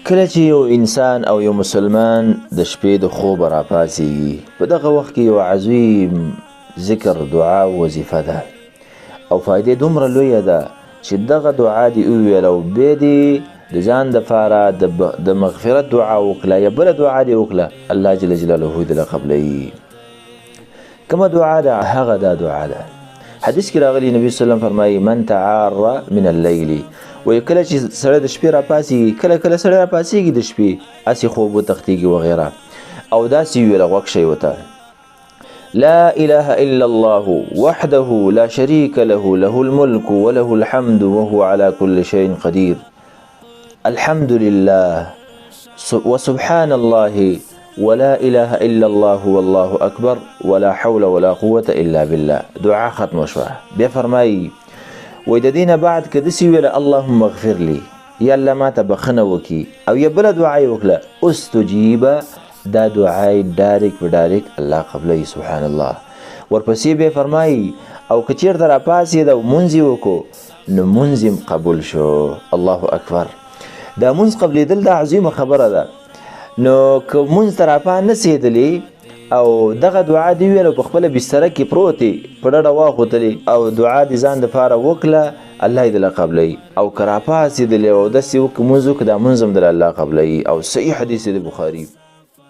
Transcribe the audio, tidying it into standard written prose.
کله چې یو انسان او یو مسلمان د شپې د خوب راپاڅېږي په دغه وخت کې یو عظیم ذکر دعا وظیفه ده او فایدې دومره لویه ده چې دغه دعا دې وویل او بیا دې د ځان دپاره د مغفرت دعا وکړه یا بله دعا دې وکړه الله جل جلاله دې له قبلوي. کومه دعا ده؟ هغه دا دعا ده. حدیث کې راغلی نبی صلی الله علیه وسلم فرمایي من تعار من الليل، وایي کله چې سړی د شپې راپاڅېږي، کله سړی راپاڅېږي د شپې هسې خوب وتښتېږي وغیره، او داسې ویله غوږ شئ ورته لا إله إلا الله وحده لا شريك له له الملك وله الحمد وهو على كل شيء قدير الحمد لله وسبحان الله ولا إله إلا الله والله أكبر ولا حول ولا قوة إلا بالله. دعا ختم شوه. بیا فرمایي وای د دینه بعد که داسې ویله اللهم اغفر لي، یا الله ما ته بخښنه وکړي، او یا بله دعا یې وکړه استجیبه، دا دعا یې ډایرک په ډایرک الله قبلوي. سبحان الله. ورپسې بیا فرمایي او که چېرته راپاڅېد او مونځ یې وکړو نو مونځ یې قبول شو. الله اکبر. دا مونځ قبلېدل دا عظیمه خبره ده. نو که مونځ ته راپانسېدلې او دغه دعا دې ویل او په خپله بستره کې پروت په ډډه واخوتلې او دعا دې ځان دپاره وکړه الله یې دله قبلوي، او که راپاڅېدلې او داسې مونځ وکړه دا مونځ هم دله الله قبلوي. او صحیح حدیث د بخاري.